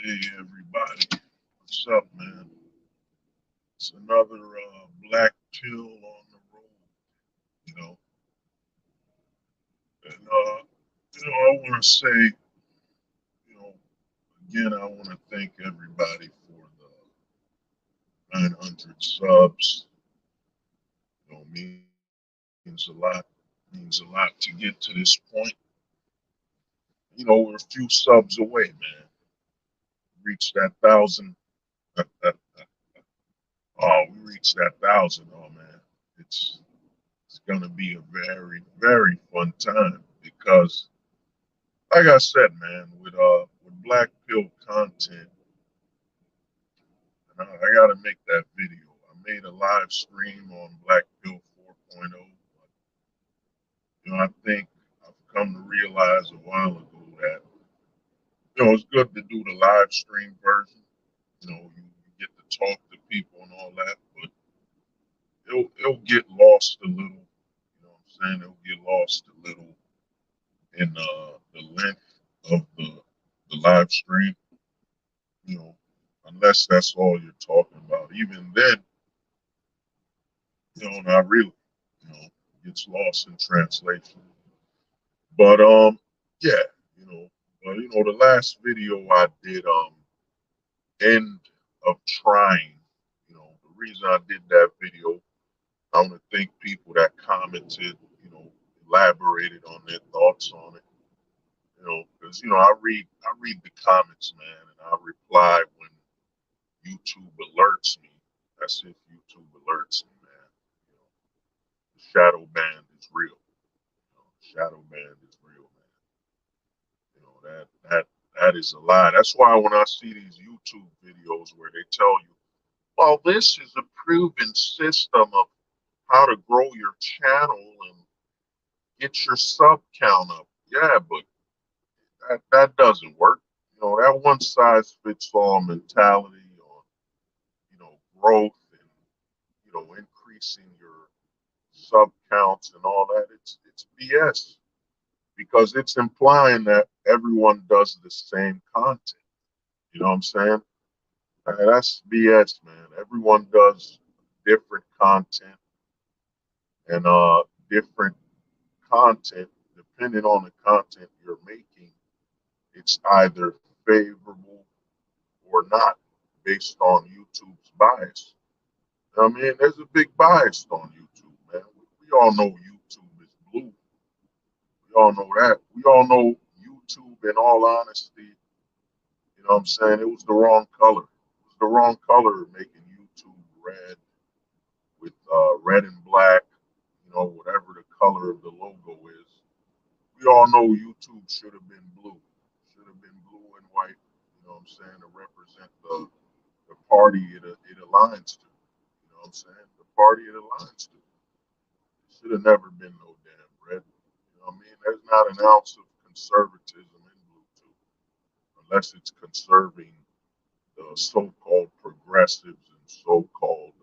Hey everybody, what's up, man? It's another black pill on the road, you know. And I want to say, you know, again, I want to thank everybody for the 900 subs. Means a lot. Means a lot to get to this point. We're a few subs away, man. Reach that thousand. We reached that thousand. Oh man, it's it's gonna be a very, very fun time because, like I said, man, with Black Pill content, and I gotta make that video. I made a live stream on Black Pill 4.0. But, I think I've come to realize a while ago that it's good to do the live stream version. You get to talk to people and all that, but it'll get lost a little. You know what I'm saying? It'll get lost a little in the length of the live stream, you know, unless that's all you're talking about. Even then, not really. Gets lost in translation. But yeah, you know, but the last video I did, end of trying. The reason I did that video, I want to thank people that commented, elaborated on their thoughts on it. Because I read the comments, man, and I reply when YouTube alerts me. That's if YouTube alerts me, man. You know, the shadow band is real. Shadow band is real, man. That is a lie. That's why when I see these YouTube videos where they tell you, well, this is a proven system of how to grow your channel and get your sub count up. Yeah, but that doesn't work. That one size fits all mentality on, growth and, increasing your sub counts and all that. It's BS because it's implying that everyone does the same content. You know what I'm saying? That's BS, man. Everyone does different content and different content depending on the content you're making. It's either favorable or not based on YouTube's bias. I mean, there's a big bias on YouTube, man. We all know YouTube is blue. We all know that. We all know YouTube, in all honesty, what I'm saying? It was the wrong color. It was the wrong color making YouTube red with red and black, whatever the color of the logo is. We all know YouTube should have been blue. Should have been blue and white, what I'm saying, to represent the party it aligns to. You know what I'm saying? The party it aligns to. It should have never been no damn red. You know what I mean? There's not an ounce of conservatism in Bluetooth unless it's conserving the so-called progressives and so-called,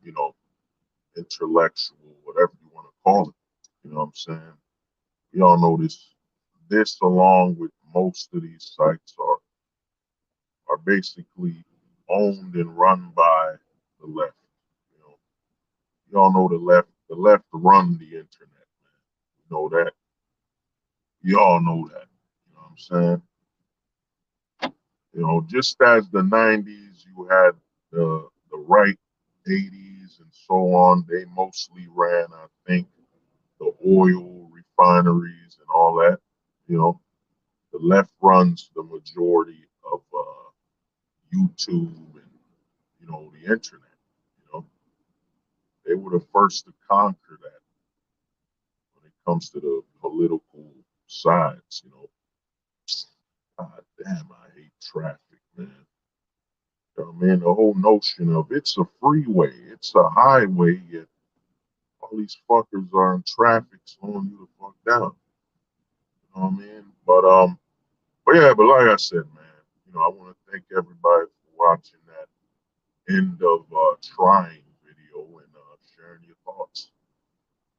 you know, intellectual, whatever you want to call it. You know what I'm saying? You all know this. This, along with most of these sites, are basically owned and run by the left. You know, you all know the left. The left run the internet, man. You know that. You all know that. You know what I'm saying? Just as the '90s, you had the right, '80s, and so on. They mostly ran, I think, the oil refineries and all that. You know, the left runs the majority of YouTube and the internet. You know, they were the first to conquer that when it comes to the political sides. God damn, I hate traffic, man. Man, the whole notion of it's a freeway, it's a highway, yet all these fuckers are in traffic slowing you the fuck down. You know what I mean? But yeah, but like I said, man, I want to thank everybody for watching that end of trying video and sharing your thoughts.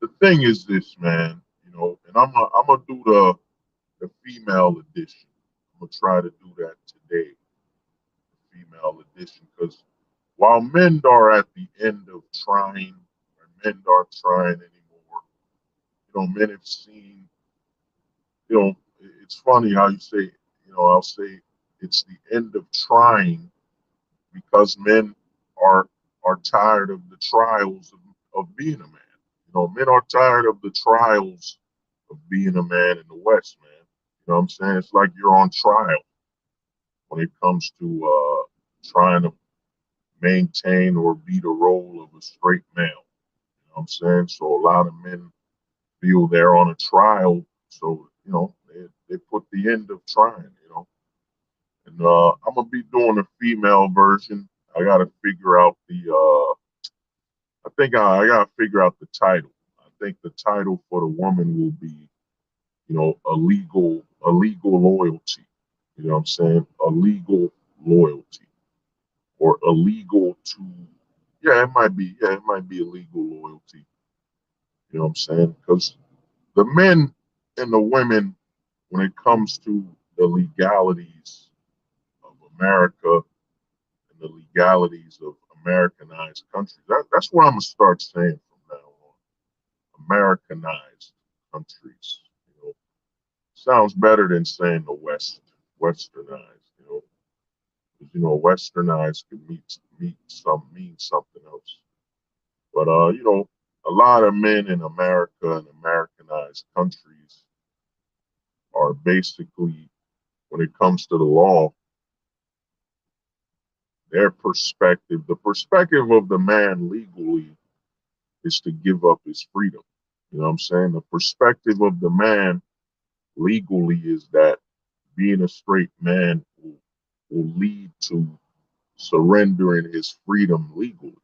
The thing is this, man, and I'm gonna do the female edition. gonna try to do that today, female edition, because while men are at the end of trying, or men aren't trying anymore, men have seen, it's funny how you say, I'll say it's the end of trying because men are are tired of the trials of being a man. Men are tired of the trials of being a man in the West, man. You know what I'm saying? It's like you're on trial when it comes to trying to maintain or be the role of a straight male. You know what I'm saying? So a lot of men feel they're on a trial, so they put the end of trying. And I'm gonna be doing a female version. I gotta figure out I think I gotta figure out the title. I think the title for the woman will be, a legal loyalty. You know what I'm saying? A legal loyalty or illegal to. Yeah, it might be illegal loyalty. You know what I'm saying? Because the men and the women, when it comes to the legalities of America and the legalities of Americanized countries. That's what I'm gonna start saying from now on. Americanized countries. Sounds better than saying the West, Westernized. Because Westernized can mean something else. But a lot of men in America and Americanized countries are basically, when it comes to the law, the perspective of the man legally is to give up his freedom. You know what I'm saying? The perspective of the man legally is that being a straight man will lead to surrendering his freedom legally.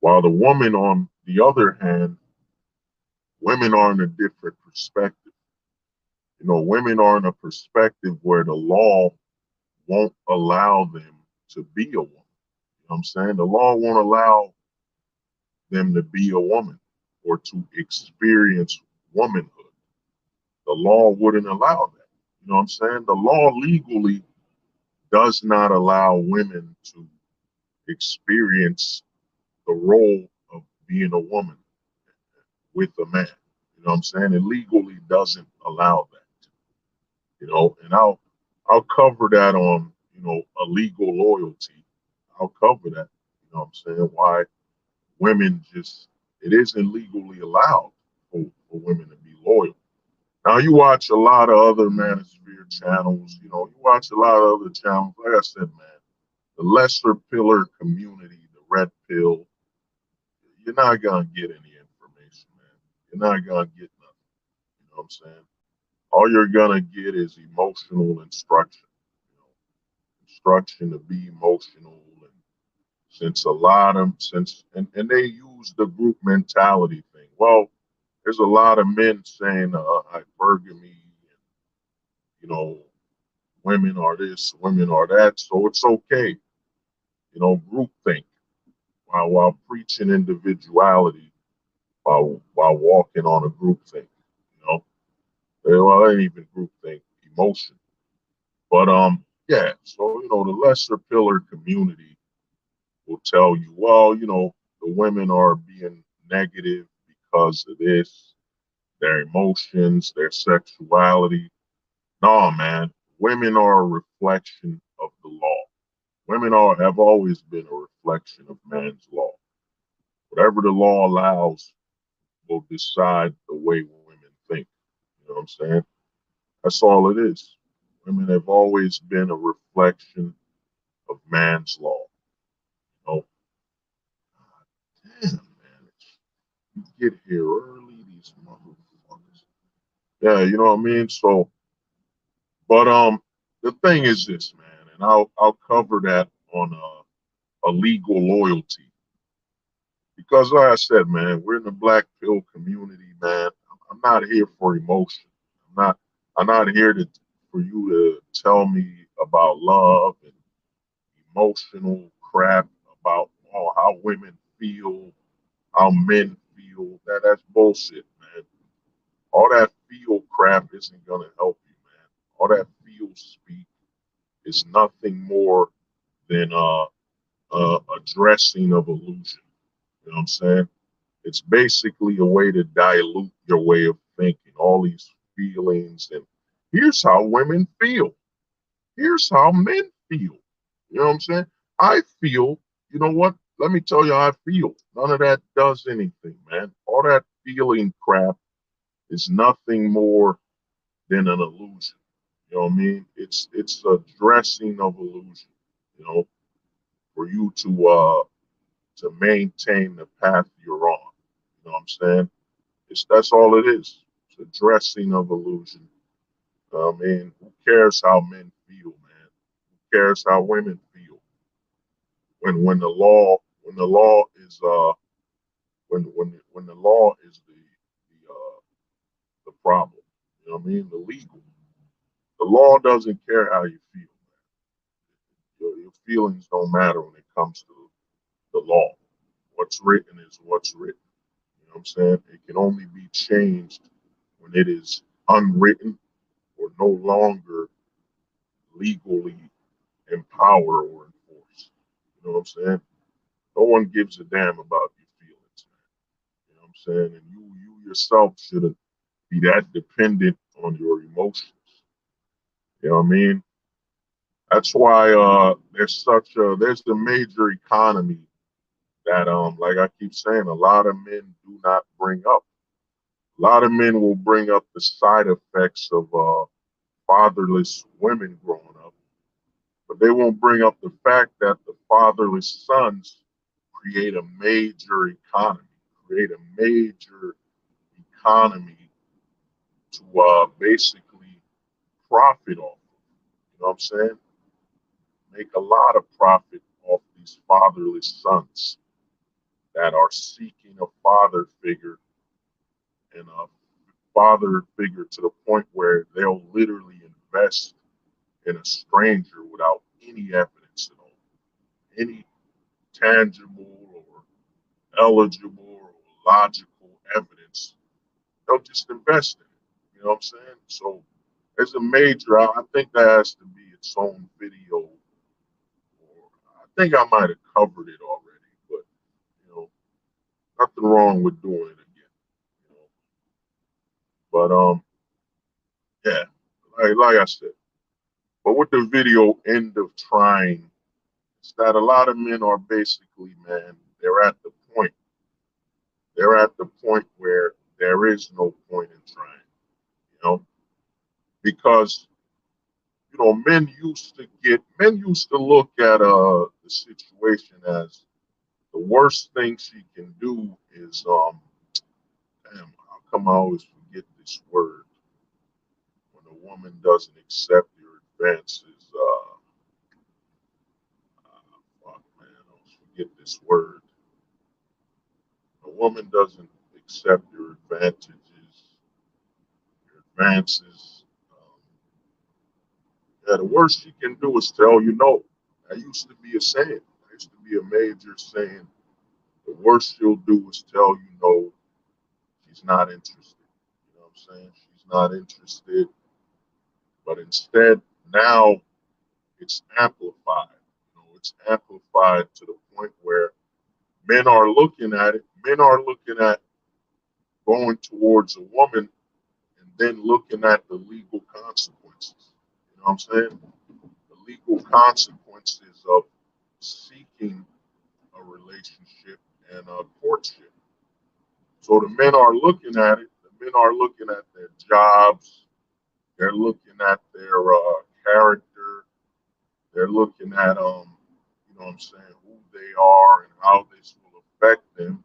While the woman, on the other hand, women are in a different perspective. Women are in a perspective where the law won't allow them to be a woman. You know what I'm saying? The law won't allow them to be a woman or to experience womanhood. The law wouldn't allow that. You know what I'm saying? The law legally does not allow women to experience the role of being a woman with a man. You know what I'm saying? It legally doesn't allow that. And I'll cover that on, a legal loyalty. I'll cover that. You know what I'm saying? Why women just it isn't legally allowed for women to be loyal. Now you watch a lot of other manosphere channels, you watch a lot of other channels. Like I said, man, the lesser pillar community, the red pill, you're not gonna get any information, man. You're not gonna get nothing. You know what I'm saying? All you're gonna get is emotional instruction. You know, instruction to be emotional, and and they use the group mentality thing. Well, there's a lot of men saying hypergamy, and women are this, women are that, so it's okay. Group think while preaching individuality, while walking on a group think. You know, well, it ain't even group think, emotion. But yeah. So the lesser pillar community will tell you, well, the women are being negative because of this, their emotions, their sexuality. No, man, women are a reflection of the law. Have always been a reflection of man's law. Whatever the law allows will decide the way women think. You know what I'm saying? That's all it is. Women have always been a reflection of man's law. You know, damn, man, you get here early, these motherfuckers. Yeah, you know what I mean? So, but the thing is this, man, and I'll cover that on a legal loyalty. Because like I said, man, we're in the black pill community, man. I'm not here for emotion. I'm not here for you to tell me about love and emotional crap about how women feel, how men feel. That's bullshit, man. All that feel crap isn't gonna help you, man. all that feel speak is nothing more than a dressing of illusion. You know what I'm saying? It's basically a way to dilute your way of thinking, all these feelings. And here's how women feel. Here's how men feel. You know what I'm saying? I feel, you know what? Let me tell you how I feel. None of that does anything, man. All that feeling crap is nothing more than an illusion. You know what I mean? It's a dressing of illusion, you know, for you to maintain the path you're on. You know what I'm saying? That's all it is. It's a dressing of illusion. I mean, who cares how men feel, man? Who cares how women feel? When the law is when the law is the problem. You know what I mean? The legal. The law doesn't care how you feel. Your feelings don't matter when it comes to the law. What's written is what's written. You know what I'm saying? It can only be changed when it is unwritten or no longer legally empowered or enforced. You know what I'm saying? No one gives a damn about your feelings, man. You know what I'm saying? And you yourself shouldn't be that dependent on your emotions. You know what I mean? That's why there's the major economy that like I keep saying, a lot of men do not bring up. A lot of men will bring up the side effects of fatherless women growing up, but they won't bring up the fact that the fatherless sons create a major economy, create a major economy to basically profit off. You know what I'm saying? Make a lot of profit off these fatherless sons that are seeking a father figure and a father figure to the point where they'll literally invest in a stranger without any evidence at all, any tangible or eligible or logical evidence. They'll just invest in it. You know what I'm saying? So there's a major, I think that has to be its own video. Or I think I might have covered it already, but you know, nothing wrong with doing it again. You know, but yeah, like I said. But with the video end of trying, it's that a lot of men are basically, man, they're at the point where there is no point in trying, you know, because men used to look at the situation as the worst thing she can do is damn, how come I always forget this word when a woman doesn't accept your advances? Fuck man, I always forget this word. A woman doesn't accept your advantages, your advances. Yeah, the worst she can do is tell you no. That used to be a saying. That used to be a major saying. The worst she'll do is tell you no. She's not interested. You know what I'm saying? She's not interested. But instead, now it's amplified. You know, it's amplified to the point where men are looking at it. Men are looking at going towards a woman and then looking at the legal consequences. You know what I'm saying? The legal consequences of seeking a relationship and a courtship. So the men are looking at it. The men are looking at their jobs. They're looking at their character. They're looking at you know what I'm saying, who they are and how this will affect them.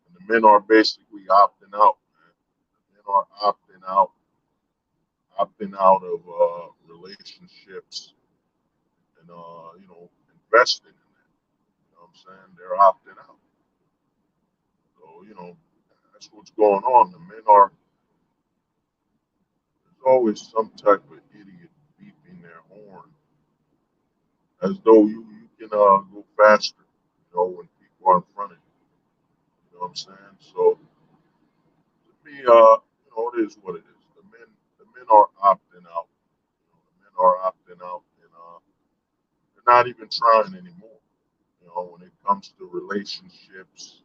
And the men are basically opting out, man. The men are opting out of relationships and you know, investing in that. You know what I'm saying? They're opting out. So, you know, that's what's going on. The men are There's always some type of idiot beeping their horn as though you can go faster, you know, when people are in front of you. You know what I'm saying? So to me, you know, it is what it is. The men are opting out. are opting out, and they're not even trying anymore. You know, when it comes to relationships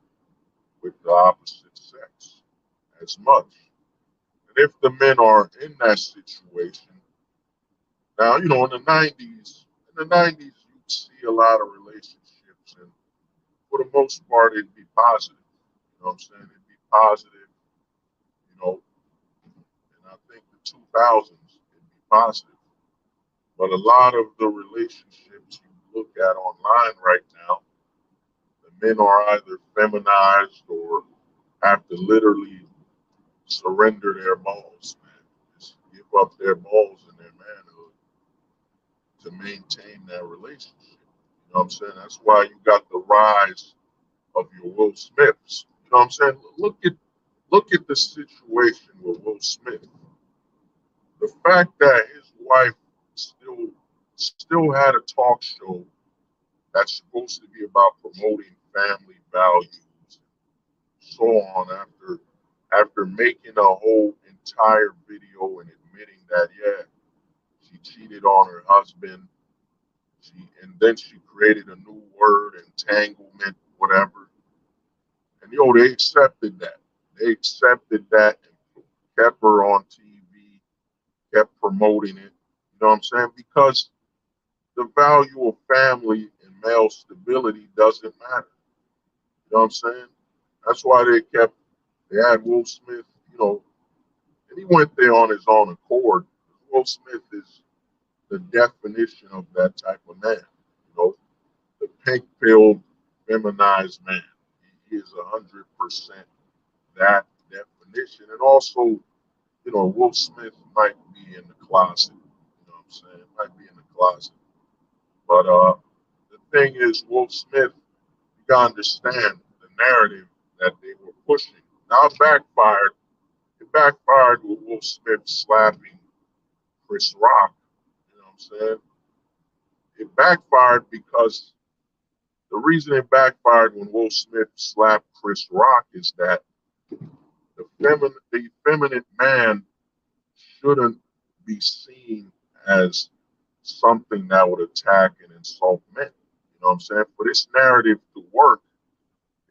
with the opposite sex, as much. And if the men are in that situation, now you know in the '90s you'd see a lot of relationships, and for the most part it'd be positive. You know what I'm saying? It'd be positive. You know, and I think the 2000s it'd be positive. But a lot of the relationships you look at online right now, the men are either feminized or have to literally surrender their balls, man. Just give up their balls and their manhood to maintain that relationship. You know what I'm saying? That's why you got the rise of your Will Smiths. You know what I'm saying? Look at the situation with Will Smith. The fact that his wife still still had a talk show that's supposed to be about promoting family values, so on, after making a whole entire video and admitting that yeah, she cheated on her husband. And then she created a new word, entanglement, whatever. And they accepted that. They accepted that and kept her on TV, kept promoting it. You know what I'm saying? Because the value of family and male stability doesn't matter. You know what I'm saying? That's why they had Will Smith, and he went there on his own accord. Will Smith is the definition of that type of man. You know, the pink pilled, feminized man. He is 100% that definition. And also, Will Smith might be in the closet. You know what I'm saying? Might be in the closet. But the thing is, Will Smith, you gotta understand the narrative that they were pushing. Now it backfired. It backfired with Will Smith slapping Chris Rock. You know what I'm saying? It backfired because the reason it backfired when Will Smith slapped Chris Rock is that the effeminate man shouldn't be seen as something that would attack and insult men. You know what I'm saying? For this narrative to work,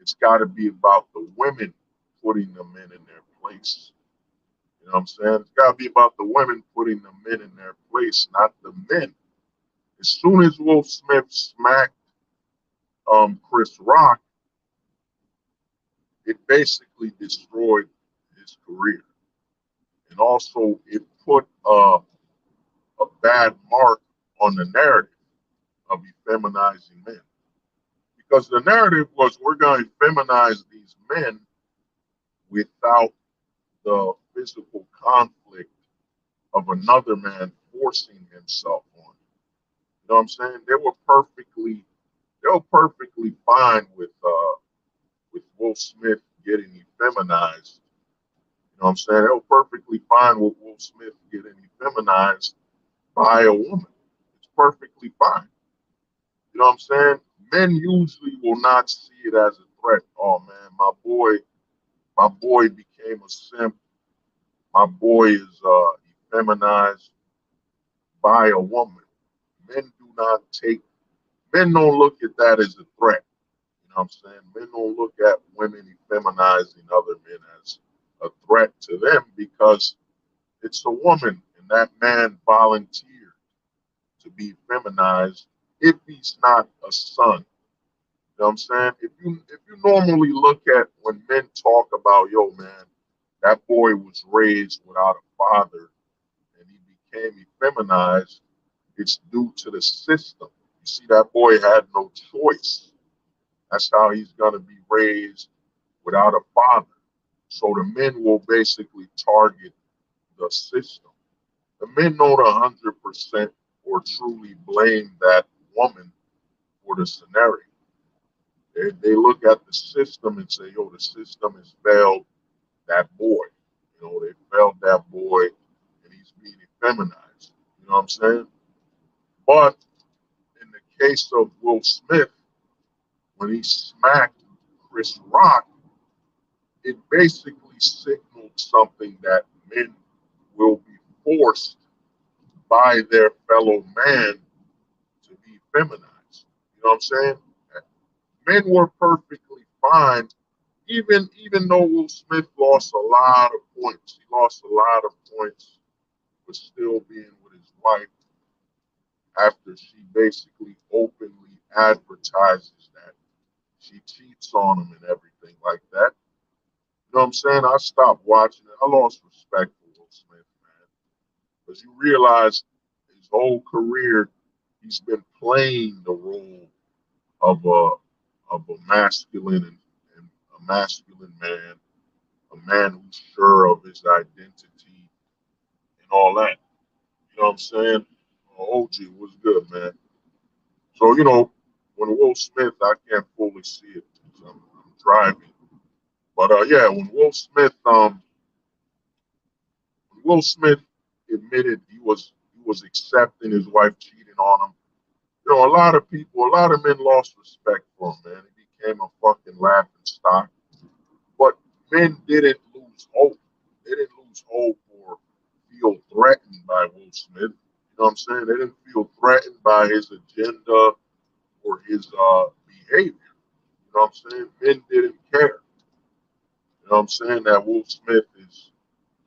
it's got to be about the women putting the men in their place. You know what I'm saying? It's got to be about the women putting the men in their place, not the men. As soon as Will Smith smacked Chris Rock, it basically destroyed his career. And also, it put a bad mark on the narrative of effeminizing men. Because the narrative was we're going to feminize these men without the physical conflict of another man forcing himself on you. You know what I'm saying? They were perfectly fine with Will Smith getting effeminized. You know what I'm saying? They were perfectly fine with Will Smith getting effeminized by a woman. It's perfectly fine. You know what I'm saying? Men usually will not see it as a threat. Oh man, my boy became a simp. My boy is feminized by a woman. Men do not take Men don't look at that as a threat. You know what I'm saying? Men don't look at women feminizing other men as a threat to them because it's a woman and that man volunteered to be feminized if he's not a son. You know what I'm saying? If you normally look at when men talk about, yo man, that boy was raised without a father and he became effeminized, it's due to the system. You see, that boy had no choice. That's how he's going to be raised without a father. So the men will basically target the system. The men don't 100% or truly blame that woman for the scenario. They look at the system and say, yo, the system has failed that boy. They failed that boy and he's being effeminized. You know what I'm saying? But in the case of Will Smith, when he smacked Chris Rock, it basically signaled something that men will be forced by their fellow man to be feminized. You know what I'm saying? Men were perfectly fine, even though Will Smith lost a lot of points. He lost a lot of points for still being with his wife after she basically openly advertises that she cheats on him and everything like that. You know what I'm saying? I stopped watching it. I lost respect for Will Smith, man, because you realize his whole career he's been playing the role of a masculine and a masculine man, a man who's sure of his identity and all that. You know what I'm saying? OG was good, man. So when Will Smith, I can't fully see it because I'm driving. But yeah, when Will Smith admitted he was accepting his wife cheating on him, a lot of people, a lot of men lost respect for him, man. He became a fucking laughing stock. But men didn't lose hope. They didn't lose hope or feel threatened by Will Smith. You know what I'm saying? They didn't feel threatened by his agenda or his behavior. You know what I'm saying? Men didn't care. You know what I'm saying? That Will Smith is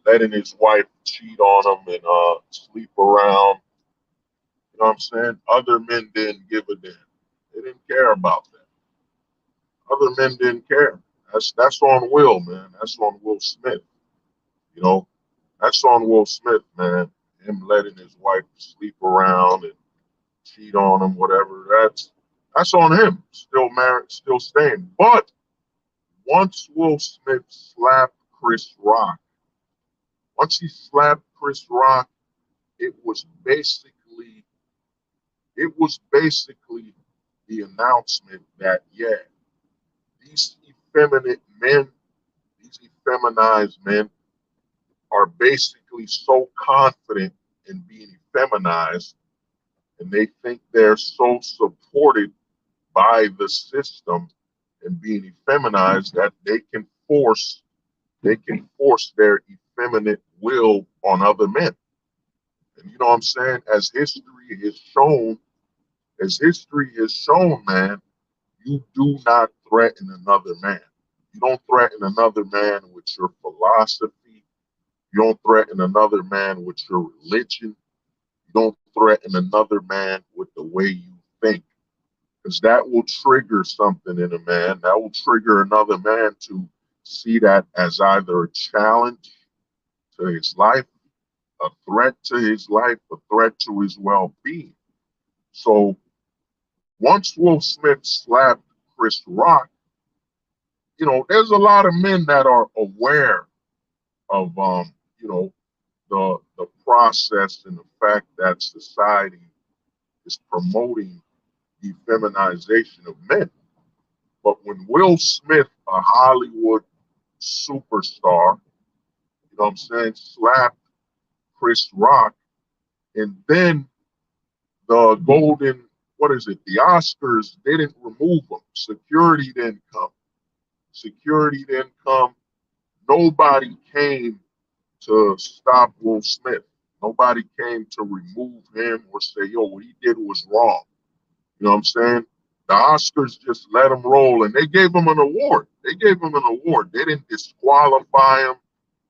letting his wife cheat on him and sleep around. You know what I'm saying? Other men didn't give a damn. They didn't care about that. Other men didn't care. That's on Will, man. That's on Will Smith. You know, that's on Will Smith, man. Him letting his wife sleep around and cheat on him, whatever. That's on him. Still married, still staying. But once Will Smith slapped Chris Rock, once he slapped Chris Rock, it was basically it was basically the announcement that yeah, these effeminate men, these effeminized men are basically so confident in being feminized and they think they're so supported by the system and being effeminized that they can force their effeminate will on other men. And you know what I'm saying? As history has shown, man, you do not threaten another man. You don't threaten another man with your philosophy. You don't threaten another man with your religion. You don't threaten another man with the way you think. Because that will trigger something in a man. That will trigger another man to see that as either a challenge to his life, a threat to his life, a threat to his well being. So once Will Smith slapped Chris Rock, there's a lot of men that are aware of the process and the fact that society is promoting the feminization of men. But when Will Smith, a Hollywood superstar, you know what I'm saying, slapped Chris Rock, and then the what is it, the Oscars didn't remove him. Security didn't come. Security didn't come. Nobody came to stop Will Smith. Nobody came to remove him or say, yo, what he did was wrong. You know what I'm saying? The Oscars just let him roll and they gave him an award. They gave him an award. They didn't disqualify him.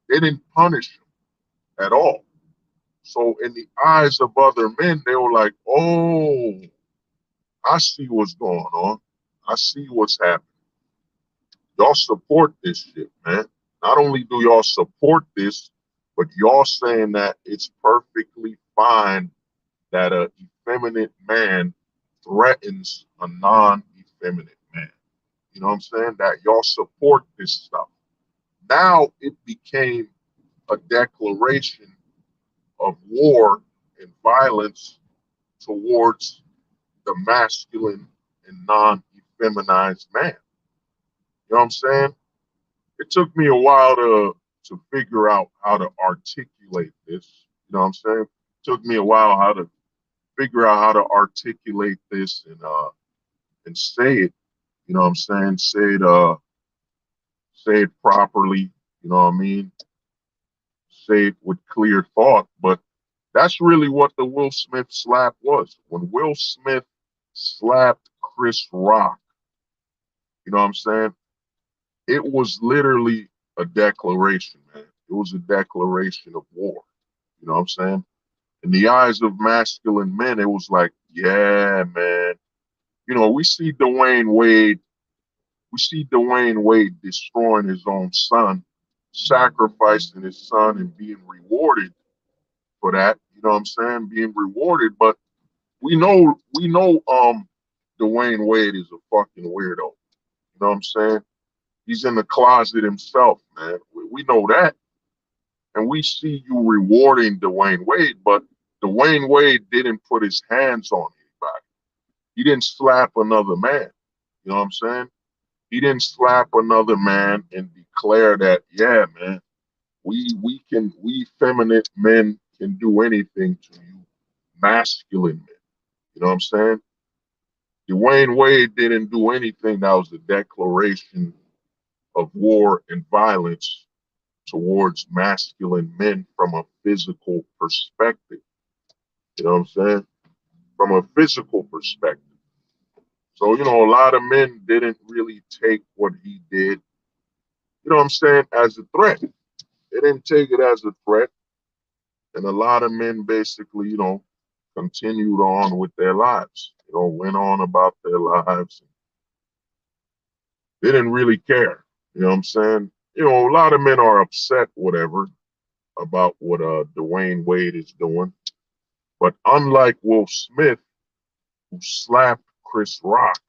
They didn't punish him at all. So in the eyes of other men, they were like, oh, I see what's going on. I see what's happening. Y'all support this shit, man. Not only do y'all support this, but y'all saying that it's perfectly fine that a effeminate man threatens a non-effeminate man. You know what I'm saying? That y'all support this stuff. Now it became a declaration of war and violence towards the masculine and non-effeminized man. You know what I'm saying? It took me a while to figure out how to articulate this. You know what I'm saying? It took me a while how to figure out how to articulate this and say it. You know what I'm saying? Say it properly. You know what I mean? Say it with clear thought. But That's really what the Will Smith slap was. When Will Smith slapped Chris Rock, you know what I'm saying? It was literally a declaration, man. It was a declaration of war. You know what I'm saying? In the eyes of masculine men, it was like, yeah, man. You know, we see Dwayne Wade destroying his own son, sacrificing his son and being rewarded for that. You know what I'm saying? Being rewarded, but we know Dwayne Wade is a fucking weirdo. You know what I'm saying? He's in the closet himself, man. We know that. And we see you rewarding Dwayne Wade, but Dwayne Wade didn't put his hands on anybody. He didn't slap another man. You know what I'm saying? He didn't slap another man and declare that, yeah, man, we feminine men can do anything to you masculine men. You know what I'm saying? Dwayne Wade didn't do anything that was a declaration of war and violence towards masculine men from a physical perspective. You know what I'm saying? From a physical perspective. So, you know, a lot of men didn't really take what he did, you know what I'm saying, as a threat. They didn't take it as a threat. And a lot of men basically, you know, continued on with their lives, you know, went on about their lives. They didn't really care. You know what I'm saying? You know, a lot of men are upset, whatever, about what Dwayne Wade is doing. But unlike Will Smith, who slapped Chris Rock,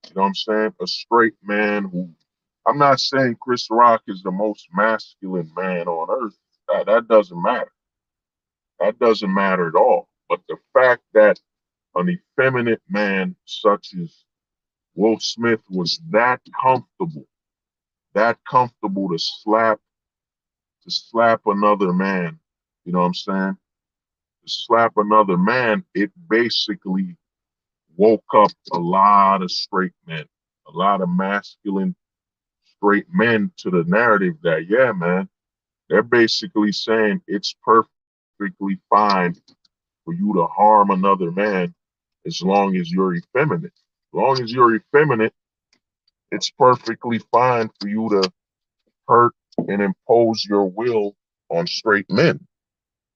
you know what I'm saying? A straight man who, I'm not saying Chris Rock is the most masculine man on earth. That doesn't matter. That doesn't matter at all. But the fact that an effeminate man such as Will Smith was that comfortable to slap another man, you know what I'm saying? To slap another man, it basically woke up a lot of straight men, a lot of masculine straight men to the narrative that, yeah, man, they're basically saying it's perfectly fine for you to harm another man as long as you're effeminate. As long as you're effeminate, it's perfectly fine for you to hurt and impose your will on straight men.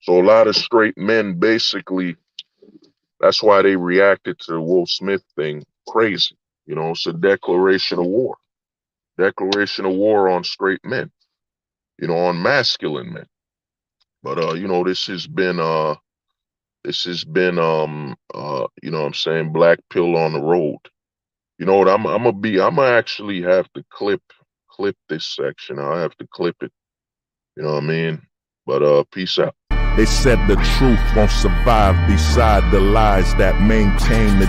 So a lot of straight men basically, that's why they reacted to the Will Smith thing crazy. You know, it's a declaration of war. Declaration of war on straight men, you know, on masculine men. But you know, this has been you know what I'm saying, black pill on the road. You know what, I'm gonna actually have to clip this section. I'll have to clip it. You know what I mean? But peace out. They said the truth won't survive beside the lies that maintain the